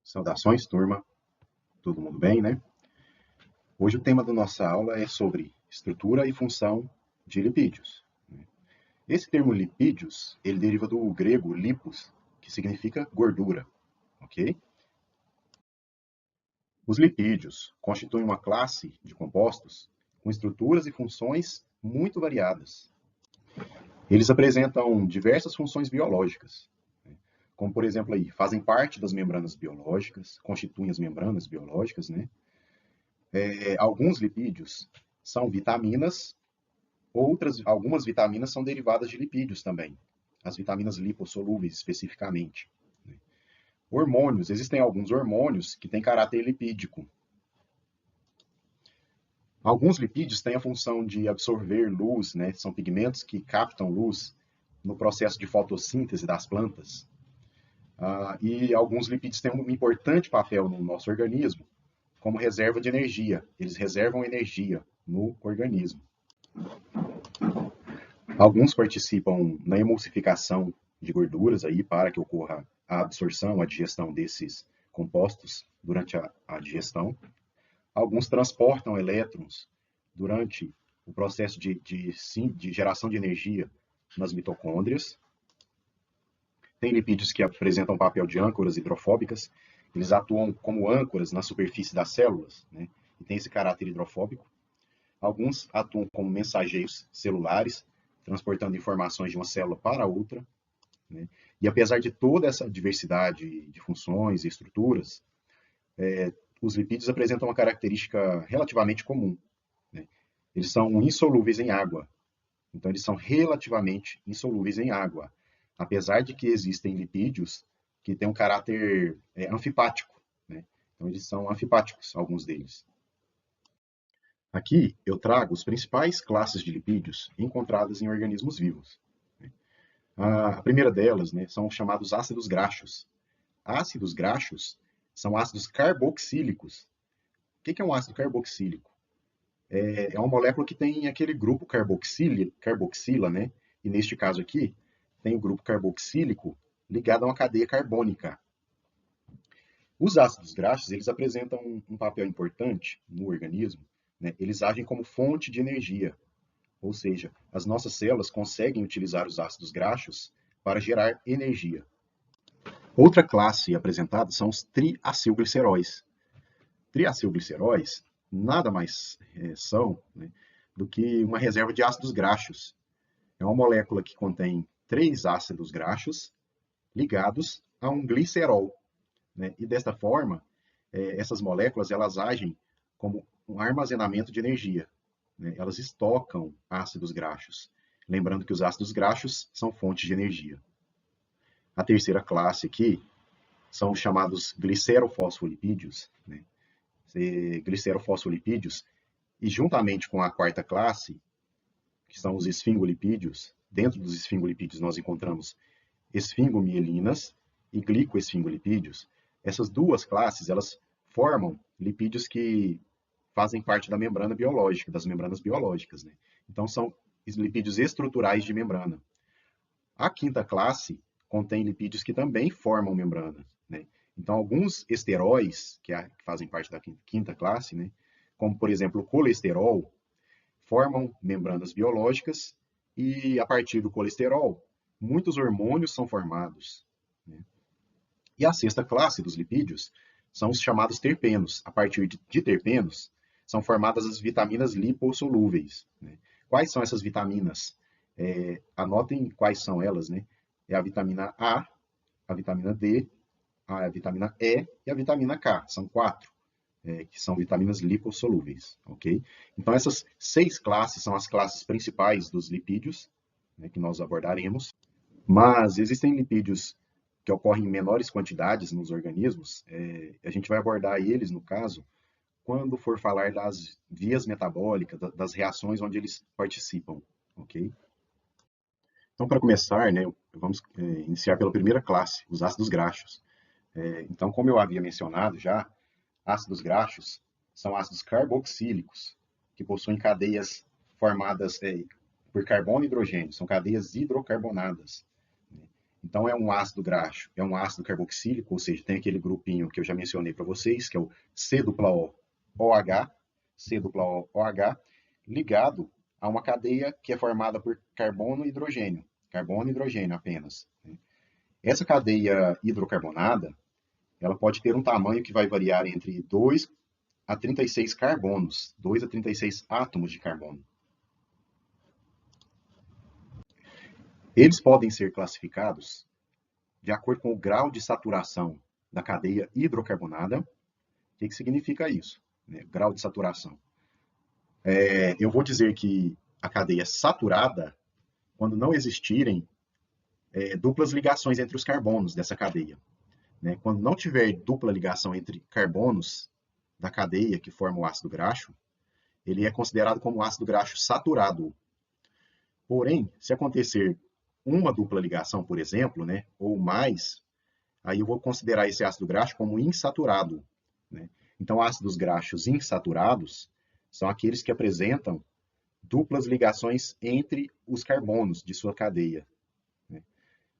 Saudações, turma. Todo mundo bem, né? Hoje o tema da nossa aula é sobre estrutura e função de lipídios. Esse termo lipídios, ele deriva do grego lipos, que significa gordura, ok? Os lipídios constituem uma classe de compostos com estruturas e funções muito variadas. Eles apresentam diversas funções biológicas, como por exemplo aí, fazem parte das membranas biológicas, constituem as membranas biológicas, né? Alguns lipídios são vitaminas, algumas vitaminas são derivadas de lipídios também, as vitaminas lipossolúveis especificamente. Hormônios, existem alguns hormônios que têm caráter lipídico. Alguns lipídios têm a função de absorver luz, né? São pigmentos que captam luz no processo de fotossíntese das plantas. E alguns lipídios têm um importante papel no nosso organismo, como reserva de energia. Eles reservam energia no organismo. Alguns participam na emulsificação de gorduras aí para que ocorra a absorção, a digestão desses compostos durante a digestão. Alguns transportam elétrons durante o processo de geração de energia nas mitocôndrias. Tem lipídios que apresentam papel de âncoras hidrofóbicas. Eles atuam como âncoras na superfície das células, né? E tem esse caráter hidrofóbico. Alguns atuam como mensageiros celulares, transportando informações de uma célula para outra, né? E apesar de toda essa diversidade de funções e estruturas, os lipídios apresentam uma característica relativamente comum, né? Eles são insolúveis em água. Então, eles são relativamente insolúveis em água, apesar de que existem lipídios que têm um caráter anfipático, né? Então, eles são anfipáticos, alguns deles. Aqui eu trago as principais classes de lipídios encontradas em organismos vivos. A primeira delas, né, são os chamados ácidos graxos. Ácidos graxos são ácidos carboxílicos. O que é um ácido carboxílico? É uma molécula que tem aquele grupo carboxila, né? E neste caso aqui, tem o grupo carboxílico ligado a uma cadeia carbônica. Os ácidos graxos, eles apresentam um papel importante no organismo, né? Eles agem como fonte de energia, ou seja, as nossas células conseguem utilizar os ácidos graxos para gerar energia. Outra classe apresentada são os triacilgliceróis. Triacilgliceróis nada mais são, né, do que uma reserva de ácidos graxos. É uma molécula que contém 3 ácidos graxos ligados a um glicerol, né? E desta forma, essas moléculas elas agem como um armazenamento de energia, né? Elas estocam ácidos graxos. Lembrando que os ácidos graxos são fontes de energia. A terceira classe aqui são os chamados glicerofosfolipídios, né? Glicerofosfolipídios, e juntamente com a quarta classe, que são os esfingolipídios, dentro dos esfingolipídios nós encontramos esfingomielinas e glicoesfingolipídios. Essas duas classes, elas formam lipídios que fazem parte da membrana biológica, das membranas biológicas, né? Então, são lipídios estruturais de membrana. A quinta classe contém lipídios que também formam membrana, né? Então, alguns esteróis, que fazem parte da quinta classe, né, como, por exemplo, o colesterol, formam membranas biológicas e, a partir do colesterol, muitos hormônios são formados, né? E a sexta classe dos lipídios são os chamados terpenos. A partir de terpenos, são formadas as vitaminas lipossolúveis, né? Quais são essas vitaminas? Anotem quais são elas, né? É a vitamina A vitamina D, a vitamina E e a vitamina K. São 4, que são vitaminas lipossolúveis, ok? Então, essas 6 classes são as classes principais dos lipídios, né, que nós abordaremos. Mas existem lipídios que ocorrem em menores quantidades nos organismos. A gente vai abordar eles, no caso, quando for falar das vias metabólicas, das reações onde eles participam, ok? Então, para começar, né, vamos iniciar pela primeira classe, os ácidos graxos. Então, como eu havia mencionado já, ácidos graxos são ácidos carboxílicos, que possuem cadeias formadas por carbono e hidrogênio, são cadeias hidrocarbonadas, né? Então, é um ácido graxo, é um ácido carboxílico, ou seja, tem aquele grupinho que eu já mencionei para vocês, que é o C-OH, C-OH, ligado a uma cadeia que é formada por carbono e hidrogênio apenas. Essa cadeia hidrocarbonada, ela pode ter um tamanho que vai variar entre 2 a 36 carbonos, 2 a 36 átomos de carbono. Eles podem ser classificados de acordo com o grau de saturação da cadeia hidrocarbonada. O que significa isso? Grau de saturação. Eu vou dizer que a cadeia é saturada quando não existirem duplas ligações entre os carbonos dessa cadeia. Quando não tiver dupla ligação entre carbonos da cadeia que forma o ácido graxo, ele é considerado como ácido graxo saturado. Porém, se acontecer uma dupla ligação, por exemplo, ou mais, aí eu vou considerar esse ácido graxo como insaturado. Então, ácidos graxos insaturados são aqueles que apresentam duplas ligações entre os carbonos de sua cadeia.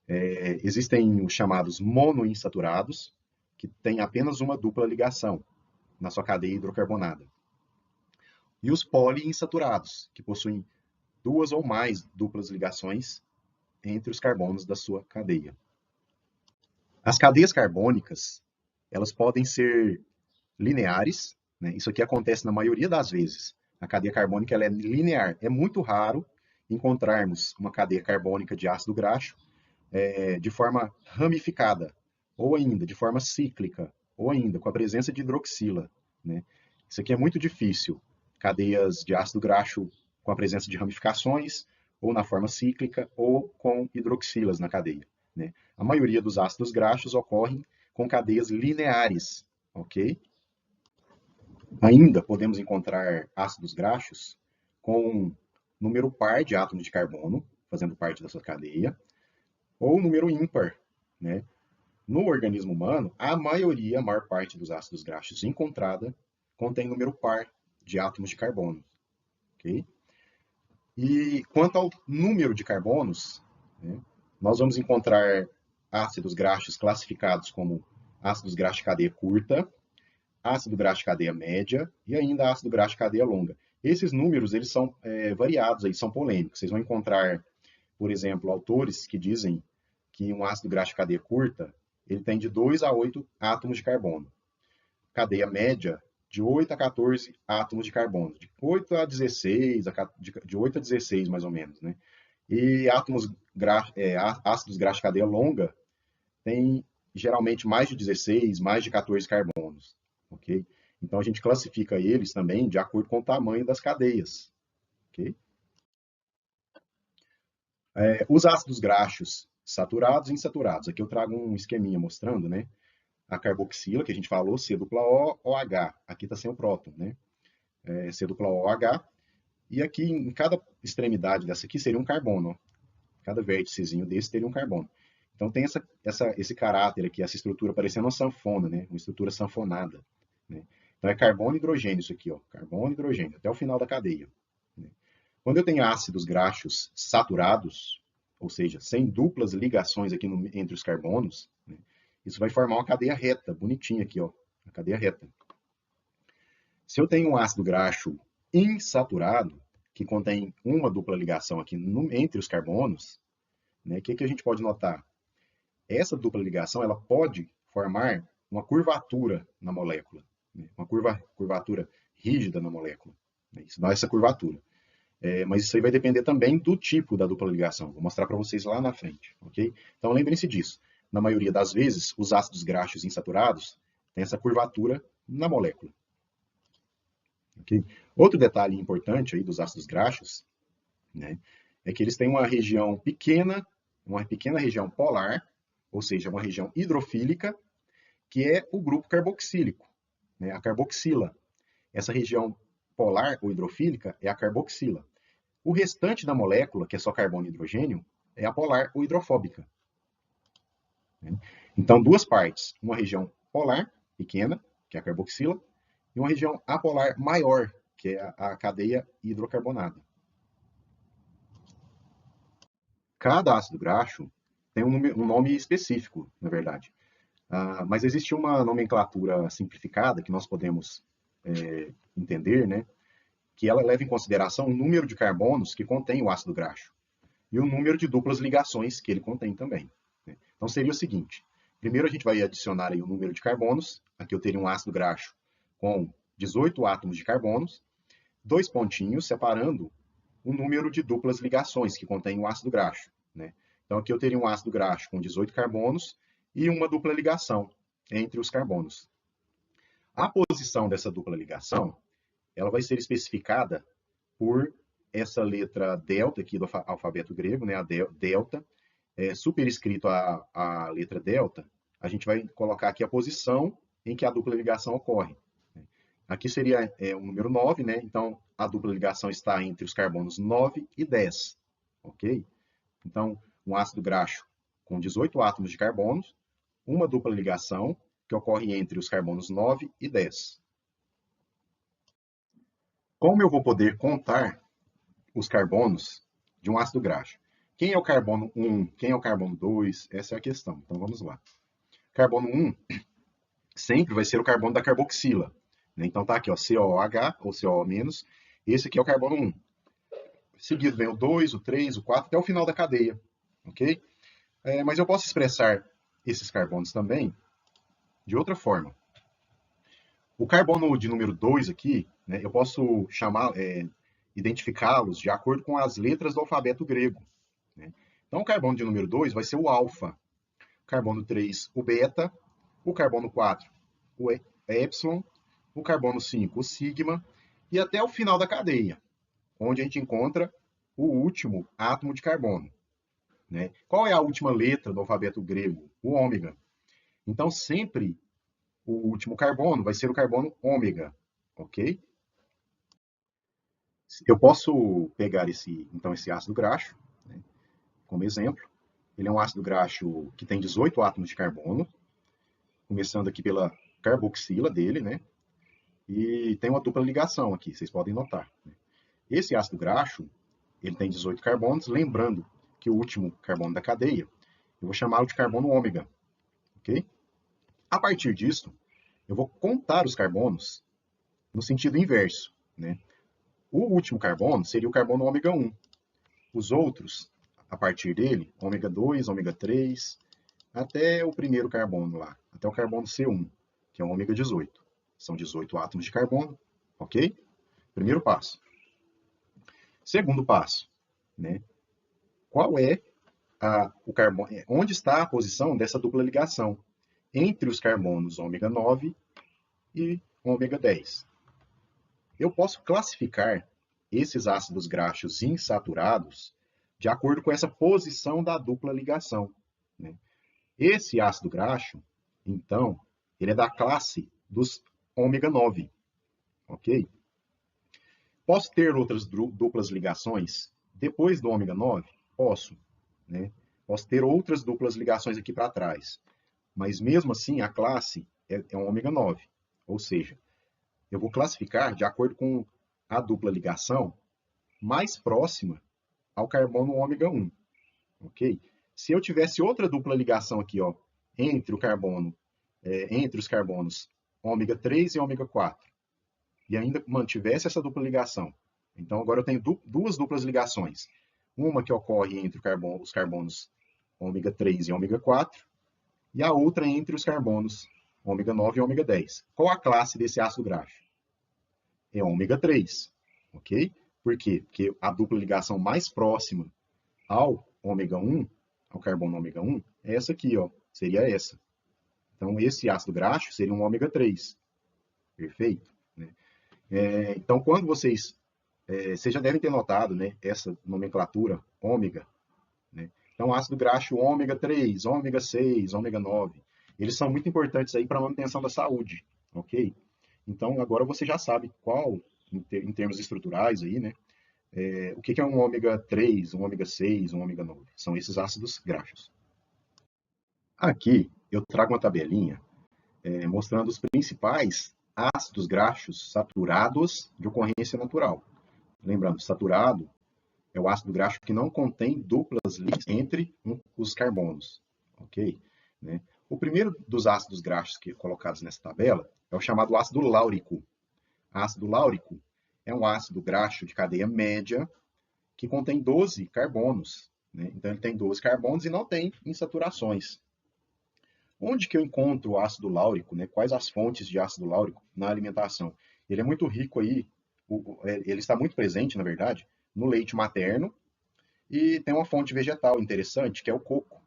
Existem os chamados monoinsaturados, que têm apenas uma dupla ligação na sua cadeia hidrocarbonada. E os poliinsaturados, que possuem duas ou mais duplas ligações entre os carbonos da sua cadeia. As cadeias carbônicas, elas podem ser lineares, isso aqui acontece na maioria das vezes. A cadeia carbônica ela é linear. É muito raro encontrarmos uma cadeia carbônica de ácido graxo de forma ramificada, ou ainda de forma cíclica, ou ainda com a presença de hidroxila. Isso aqui é muito difícil. Cadeias de ácido graxo com a presença de ramificações, ou na forma cíclica, ou com hidroxilas na cadeia. A maioria dos ácidos graxos ocorrem com cadeias lineares, ok? Ainda podemos encontrar ácidos graxos com número par de átomos de carbono, fazendo parte da sua cadeia, ou número ímpar. No organismo humano, a maior parte dos ácidos graxos encontrada contém número par de átomos de carbono. Okay? E quanto ao número de carbonos, nós vamos encontrar ácidos graxos classificados como ácidos graxos de cadeia curta, ácido graxo de cadeia média e ainda ácido graxo de cadeia longa. Esses números eles são variados, aí, são polêmicos. Vocês vão encontrar, por exemplo, autores que dizem que um ácido graxo de cadeia curta ele tem de 2 a 8 átomos de carbono. Cadeia média, de 8 a 14 átomos de carbono. De 8 a 16, de 8 a 16 mais ou menos. E ácidos graxos de cadeia longa tem geralmente mais de 16, mais de 14 carbonos. Okay? Então, a gente classifica eles também de acordo com o tamanho das cadeias. Okay? Os ácidos graxos saturados e insaturados. Aqui eu trago um esqueminha mostrando, a carboxila, que a gente falou, C-O, OH. Aqui está sem o próton, C-O, OH. E aqui, em cada extremidade dessa aqui, seria um carbono. Ó. Cada vérticezinho desse teria um carbono. Então, tem esse caráter aqui, essa estrutura parecendo uma sanfona, uma estrutura sanfonada. Então, é carbono e hidrogênio isso aqui, ó, carbono e hidrogênio, até o final da cadeia. Quando eu tenho ácidos graxos saturados, ou seja, sem duplas ligações aqui entre os carbonos, isso vai formar uma cadeia reta, bonitinha aqui, ó, a cadeia reta. Se eu tenho um ácido graxo insaturado, que contém uma dupla ligação aqui entre os carbonos, o que a gente pode notar? Essa dupla ligação ela pode formar uma curvatura na molécula, uma curvatura rígida na molécula. Isso dá essa curvatura. Mas isso aí vai depender também do tipo da dupla ligação. Vou mostrar para vocês lá na frente. Okay? Então lembrem-se disso. Na maioria das vezes, os ácidos graxos insaturados têm essa curvatura na molécula. Okay? Outro detalhe importante aí dos ácidos graxos é que eles têm uma pequena região polar, ou seja, uma região hidrofílica, que é o grupo carboxílico, a carboxila. Essa região polar ou hidrofílica é a carboxila. O restante da molécula, que é só carbono e hidrogênio, é a polar ou hidrofóbica. Então, duas partes. Uma região polar, pequena, que é a carboxila, e uma região apolar maior, que é a cadeia hidrocarbonada. Cada ácido graxo tem um nome específico, na verdade. Mas existe uma nomenclatura simplificada que nós podemos entender, né? Que ela leva em consideração o número de carbonos que contém o ácido graxo e o número de duplas ligações que ele contém também, né? Então seria o seguinte: primeiro a gente vai adicionar aí o número de carbonos. Aqui eu teria um ácido graxo com 18 átomos de carbonos, 2 pontinhos separando o número de duplas ligações que contém o ácido graxo, né? Então aqui eu teria um ácido graxo com 18 carbonos e uma dupla ligação entre os carbonos. A posição dessa dupla ligação, ela vai ser especificada por essa letra delta aqui do alfabeto grego, né, a delta, superescrito a letra delta, a gente vai colocar aqui a posição em que a dupla ligação ocorre. Aqui seria o número 9, né? Então a dupla ligação está entre os carbonos 9 e 10, ok? Então, um ácido graxo com 18 átomos de carbonos, uma dupla ligação que ocorre entre os carbonos 9 e 10. Como eu vou poder contar os carbonos de um ácido graxo? Quem é o carbono 1? Quem é o carbono 2? Essa é a questão. Então vamos lá. Carbono 1 sempre vai ser o carbono da carboxila, né? Então tá aqui, ó, COOH ou COO-. Esse aqui é o carbono 1. Seguido vem o 2, o 3, o 4, até o final da cadeia, ok? Mas eu posso expressar esses carbonos também de outra forma. O carbono de número 2 aqui, né, eu posso identificá-los de acordo com as letras do alfabeto grego, né? Então, o carbono de número 2 vai ser o alfa, o carbono 3, o beta, o carbono 4, o epsilon, o carbono 5, o sigma, e até o final da cadeia, onde a gente encontra o último átomo de carbono, né? Qual é a última letra do alfabeto grego? O ômega. Então, sempre o último carbono vai ser o carbono ômega, ok? Eu posso pegar então, esse ácido graxo, né, como exemplo. Ele é um ácido graxo que tem 18 átomos de carbono, começando aqui pela carboxila dele, né? E tem uma dupla ligação aqui, vocês podem notar, né? Esse ácido graxo, ele tem 18 carbonos, lembrando que o último carbono da cadeia, eu vou chamá-lo de carbono ômega, ok? A partir disso, eu vou contar os carbonos no sentido inverso, né? O último carbono seria o carbono ômega 1. Os outros, a partir dele, ômega 2, ômega 3, até o primeiro carbono lá, até o carbono C1, que é o ômega 18. São 18 átomos de carbono, ok? Primeiro passo. Segundo passo, né? Qual é o carbono? Onde está a posição dessa dupla ligação entre os carbonos ômega 9 e ômega 10? Eu posso classificar esses ácidos graxos insaturados de acordo com essa posição da dupla ligação, né? Esse ácido graxo, então, ele é da classe dos ômega 9, ok? Posso ter outras duplas ligações depois do ômega 9? Posso, né? Posso ter outras duplas ligações aqui para trás, mas mesmo assim a classe é um ômega 9, ou seja, eu vou classificar de acordo com a dupla ligação mais próxima ao carbono ômega 1, ok? Se eu tivesse outra dupla ligação aqui, ó, entre os carbonos ômega 3 e ômega 4, e ainda mantivesse essa dupla ligação, então agora eu tenho duas duplas ligações, uma que ocorre entre os carbonos ômega 3 e ômega 4, e a outra entre os carbonos ômega 9 e ômega 10. Qual a classe desse ácido graxo? É ômega 3, ok? Por quê? Porque a dupla ligação mais próxima ao ômega 1, ao carbono ômega 1, é essa aqui, ó, seria essa. Então, esse ácido graxo seria um ômega 3. Perfeito? Né? Então, quando vocês já devem ter notado, né, essa nomenclatura ômega, né? Então, ácido graxo ômega 3, ômega 6, ômega 9, eles são muito importantes aí para a manutenção da saúde, ok? Então, agora você já sabe qual, em termos estruturais aí, né, o que é um ômega 3, um ômega 6, um ômega 9. São esses ácidos graxos. Aqui eu trago uma tabelinha mostrando os principais ácidos graxos saturados de ocorrência natural. Lembrando, saturado é o ácido graxo que não contém duplas ligas entre os carbonos, ok? Né? O primeiro dos ácidos graxos colocados nessa tabela é o chamado ácido láurico. Ácido láurico é um ácido graxo de cadeia média que contém 12 carbonos. Né? Então, ele tem 12 carbonos e não tem insaturações. Onde que eu encontro o ácido láurico? Né? Quais as fontes de ácido láurico na alimentação? Ele é muito rico aí, ele está muito presente, na verdade, no leite materno e tem uma fonte vegetal interessante, que é o coco.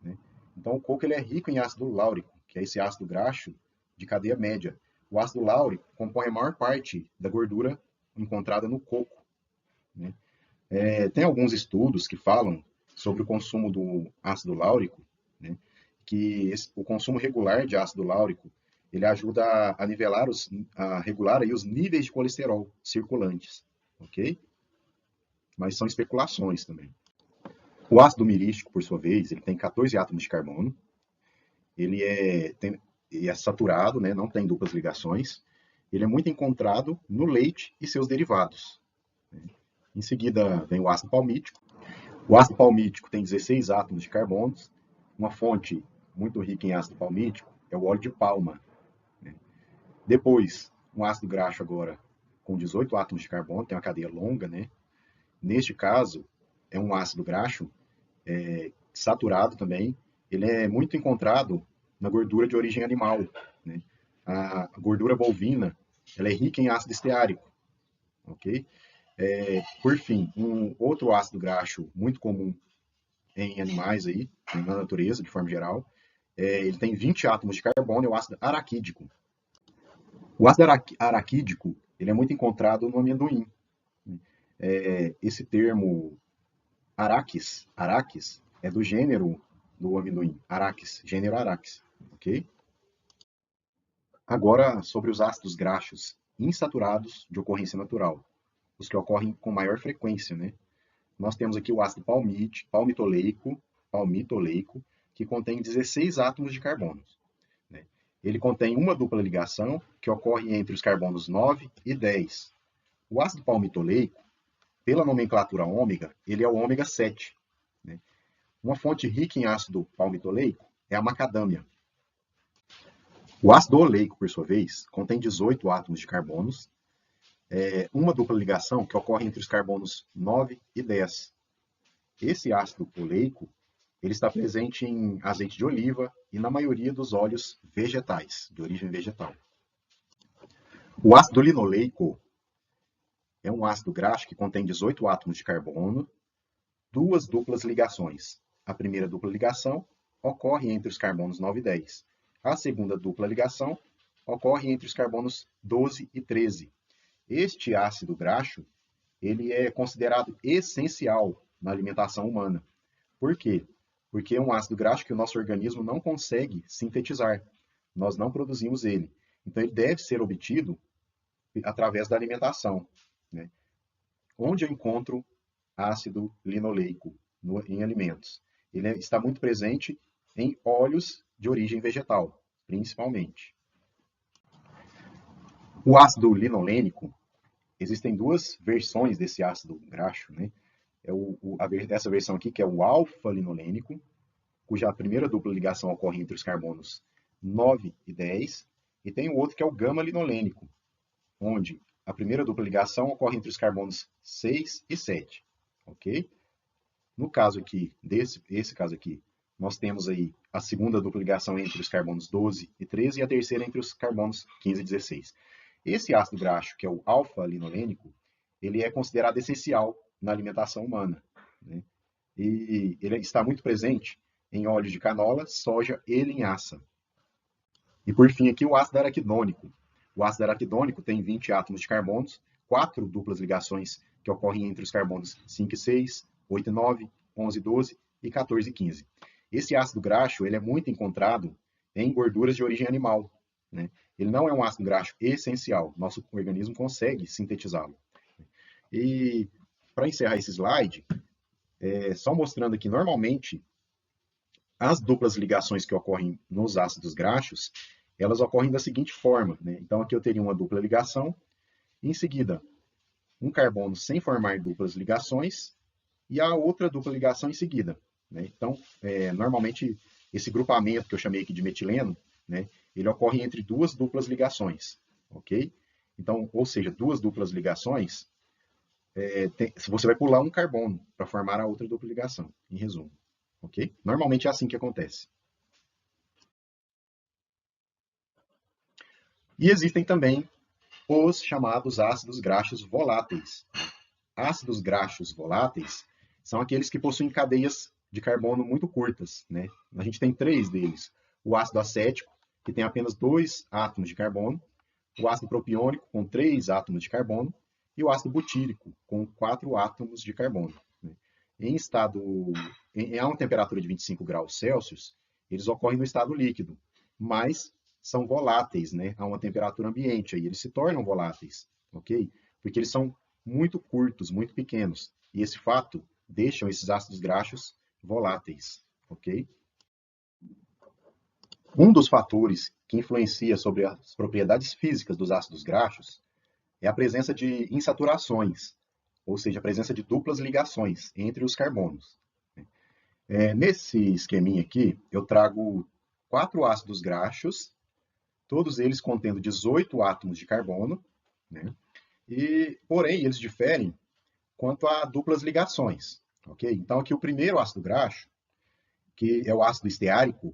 Né? Então, o coco ele é rico em ácido láurico, que é esse ácido graxo de cadeia média. O ácido láurico compõe a maior parte da gordura encontrada no coco. Né? Tem alguns estudos que falam sobre o consumo do ácido láurico, né? Que o consumo regular de ácido láurico ele ajuda a nivelar, a regular aí os níveis de colesterol circulantes, ok? Mas são especulações também. O ácido mirístico, por sua vez, ele tem 14 átomos de carbono, ele é saturado, né? Não tem duplas ligações, ele é muito encontrado no leite e seus derivados. Né? Em seguida vem o ácido palmítico. O ácido palmítico tem 16 átomos de carbonos. Uma fonte muito rica em ácido palmítico é o óleo de palma. Né? Depois, um ácido graxo agora com 18 átomos de carbono, tem uma cadeia longa. Né? Neste caso, é um ácido graxo saturado também. Ele é muito encontrado na gordura de origem animal. Né? A gordura bovina ela é rica em ácido esteárico. Ok? Por fim, um outro ácido graxo muito comum em animais aí, na natureza, de forma geral, ele tem 20 átomos de carbono, é o ácido araquídico. O ácido araquídico ele é muito encontrado no amendoim. Esse termo araquis é do gênero do amendoim, araquis, gênero araquis, ok? Agora, sobre os ácidos graxos insaturados de ocorrência natural, os que ocorrem com maior frequência, né? Nós temos aqui o ácido palmitoleico, que contém 16 átomos de carbono. Né? Ele contém uma dupla ligação que ocorre entre os carbonos 9 e 10. O ácido palmitoleico, pela nomenclatura ômega, ele é o ômega 7. Né? Uma fonte rica em ácido palmitoleico é a macadâmia. O ácido oleico, por sua vez, contém 18 átomos de carbonos, uma dupla ligação que ocorre entre os carbonos 9 e 10. Esse ácido oleico ele está presente em azeite de oliva e na maioria dos óleos vegetais, de origem vegetal. O ácido linoleico é um ácido graxo que contém 18 átomos de carbono, duas duplas ligações. A primeira dupla ligação ocorre entre os carbonos 9 e 10. A segunda dupla ligação ocorre entre os carbonos 12 e 13. Este ácido graxo ele é considerado essencial na alimentação humana. Por quê? Porque é um ácido graxo que o nosso organismo não consegue sintetizar. Nós não produzimos ele. Então, ele deve ser obtido através da alimentação. Né? Onde eu encontro ácido linoleico em alimentos? Ele está muito presente em óleos de origem vegetal, principalmente. O ácido linolênico, existem duas versões desse ácido graxo, né? Essa versão aqui, que é o alfa-linolênico, cuja primeira dupla ligação ocorre entre os carbonos 9 e 10, e tem o outro que é o gama-linolênico, onde a primeira dupla ligação ocorre entre os carbonos 6 e 7, ok? No caso aqui, esse caso aqui, nós temos aí a segunda dupla ligação entre os carbonos 12 e 13 e a terceira entre os carbonos 15 e 16. Esse ácido graxo, que é o alfa-linolênico, ele é considerado essencial na alimentação humana. Né? E ele está muito presente em óleos de canola, soja e linhaça. E por fim aqui o ácido araquidônico. O ácido araquidônico tem 20 átomos de carbonos, 4 duplas ligações que ocorrem entre os carbonos 5 e 6, 8 e 9, 11 e 12 e 14 e 15. Esse ácido graxo ele é muito encontrado em gorduras de origem animal. Né? Ele não é um ácido graxo essencial, nosso organismo consegue sintetizá-lo. E para encerrar esse slide, só mostrando aqui, normalmente, as duplas ligações que ocorrem nos ácidos graxos, elas ocorrem da seguinte forma. Né? Então, aqui eu teria uma dupla ligação, em seguida, um carbono sem formar duplas ligações, e a outra dupla ligação em seguida, né? Então, normalmente, esse grupamento que eu chamei aqui de metileno, né, ele ocorre entre duas duplas ligações, ok? Então, ou seja, duas duplas ligações, você vai pular um carbono para formar a outra dupla ligação, em resumo, ok? Normalmente é assim que acontece. E existem também os chamados ácidos graxos voláteis. Ácidos graxos voláteis são aqueles que possuem cadeias de carbono muito curtas, né? A gente tem três deles. O ácido acético, que tem apenas 2 átomos de carbono, o ácido propiônico, com 3 átomos de carbono, e o ácido butírico, com 4 átomos de carbono. Né? A uma temperatura de 25 graus Celsius, eles ocorrem no estado líquido, mas são voláteis, né, a uma temperatura ambiente, aí eles se tornam voláteis, ok? Porque eles são muito curtos, muito pequenos, e esse fato deixam esses ácidos graxos voláteis, ok? Um dos fatores que influencia sobre as propriedades físicas dos ácidos graxos é a presença de insaturações, ou seja, a presença de duplas ligações entre os carbonos. Nesse esqueminha aqui, eu trago 4 ácidos graxos, todos eles contendo 18 átomos de carbono, né? Porém, eles diferem quanto a duplas ligações, ok? Então, aqui o primeiro ácido graxo, que é o ácido esteárico,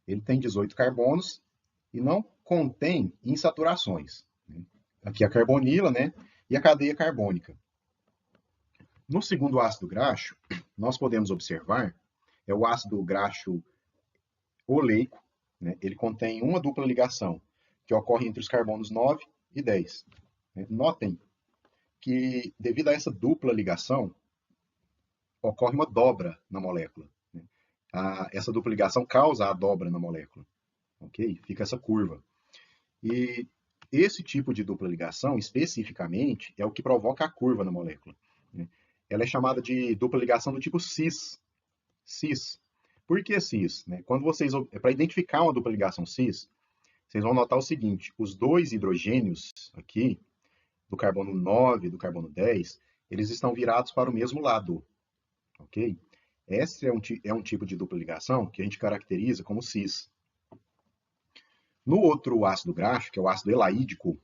ele tem 18 carbonos e não contém insaturações. Né? Aqui a carbonila, né? E a cadeia carbônica. No segundo ácido graxo, nós podemos observar, é o ácido graxo oleico, né? Ele contém uma dupla ligação, que ocorre entre os carbonos 9 e 10. Né? Notem que, devido a essa dupla ligação, ocorre uma dobra na molécula. Né? Essa dupla ligação causa a dobra na molécula. Ok? Fica essa curva. E esse tipo de dupla ligação, especificamente, é o que provoca a curva na molécula. Né? Ela é chamada de dupla ligação do tipo cis. Cis. Por que cis? Né? Para identificar uma dupla ligação cis, vocês vão notar o seguinte: os dois hidrogênios aqui, do carbono 9 e do carbono 10, eles estão virados para o mesmo lado. Ok? Esse é um tipo de dupla ligação que a gente caracteriza como cis. No outro ácido graxo, que é o ácido elaídico,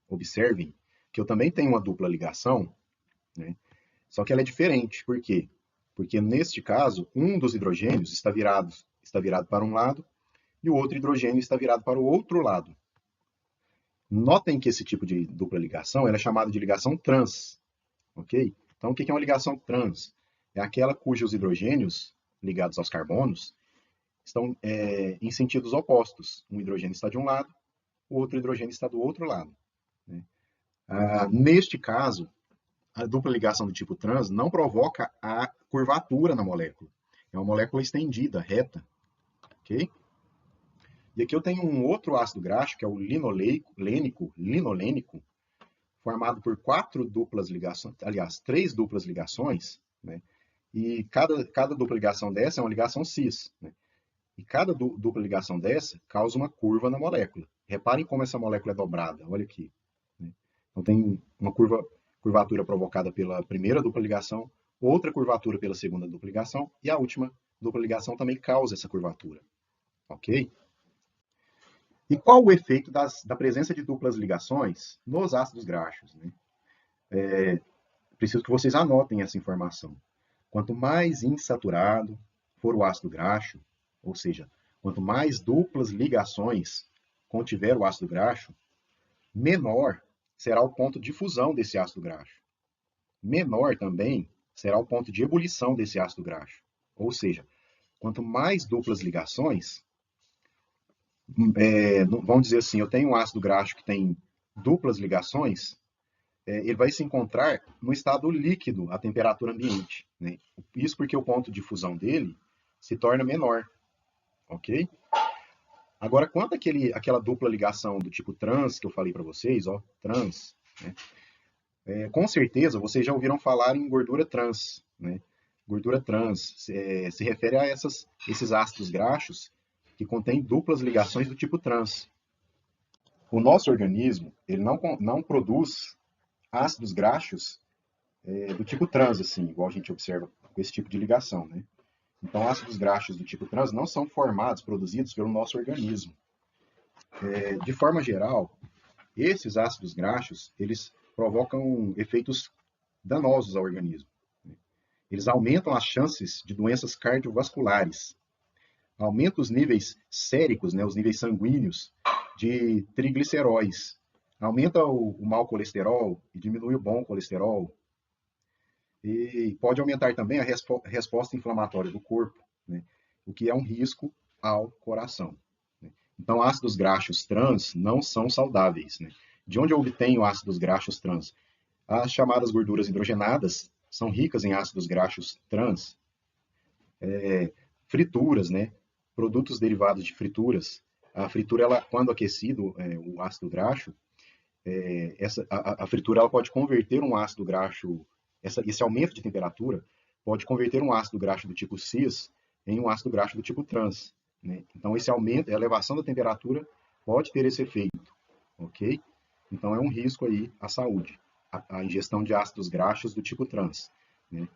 observem que eu também tenho uma dupla ligação, né? Só que ela é diferente. Por quê? Porque neste caso, um dos hidrogênios está virado para um lado e o outro hidrogênio está virado para o outro lado. Notem que esse tipo de dupla ligação é chamada de ligação trans. Ok? Então, o que é uma ligação trans? É aquela cujos hidrogênios ligados aos carbonos estão em sentidos opostos. Um hidrogênio está de um lado, o outro hidrogênio está do outro lado. Né? Neste caso, a dupla ligação do tipo trans não provoca a curvatura na molécula. É uma molécula estendida, reta. Ok? E aqui eu tenho um outro ácido graxo, que é o linolênico, formado por 4 duplas ligações, aliás, 3 duplas ligações, né? E cada dupla ligação dessa é uma ligação cis, né? E cada dupla ligação dessa causa uma curva na molécula. Reparem como essa molécula é dobrada, olha aqui. Né? Então tem uma curvatura provocada pela primeira dupla ligação, outra curvatura pela segunda dupla ligação, e a última dupla ligação também causa essa curvatura. Ok? E qual o efeito da presença de duplas ligações nos ácidos graxos? Né? Preciso que vocês anotem essa informação. Quanto mais insaturado for o ácido graxo, ou seja, quanto mais duplas ligações contiver o ácido graxo, menor será o ponto de fusão desse ácido graxo. Menor também será o ponto de ebulição desse ácido graxo. Ou seja, quanto mais duplas ligações, vamos dizer assim, eu tenho um ácido graxo que tem duplas ligações, ele vai se encontrar no estado líquido, à temperatura ambiente. Né? Isso porque o ponto de fusão dele se torna menor. Ok? Agora, quanto àquela dupla ligação do tipo trans que eu falei para vocês, ó, trans, né? Com certeza vocês já ouviram falar em gordura trans. Né? Gordura trans se refere a esses ácidos graxos que contêm duplas ligações do tipo trans. O nosso organismo ele não produz ácidos graxos do tipo trans, assim, igual a gente observa com esse tipo de ligação, né? Então, ácidos graxos do tipo trans não são formados, produzidos pelo nosso organismo. De forma geral, esses ácidos graxos, eles provocam efeitos danosos ao organismo. Eles aumentam as chances de doenças cardiovasculares, aumentam os níveis séricos, né, os níveis sanguíneos de trigliceróis, aumenta o mau colesterol e diminui o bom colesterol, e pode aumentar também a resposta inflamatória do corpo, né, o que é um risco ao coração. Né. Então, ácidos graxos trans não são saudáveis. Né? De onde eu obtenho ácidos graxos trans? As chamadas gorduras hidrogenadas são ricas em ácidos graxos trans, frituras, né? Produtos derivados de frituras. A fritura, ela, quando aquecido, o ácido graxo, a fritura ela pode converter um ácido graxo, esse aumento de temperatura pode converter um ácido graxo do tipo cis em um ácido graxo do tipo trans. Né? Então, esse aumento, a elevação da temperatura pode ter esse efeito, ok? Então, é um risco aí à saúde, a ingestão de ácidos graxos do tipo trans. Né?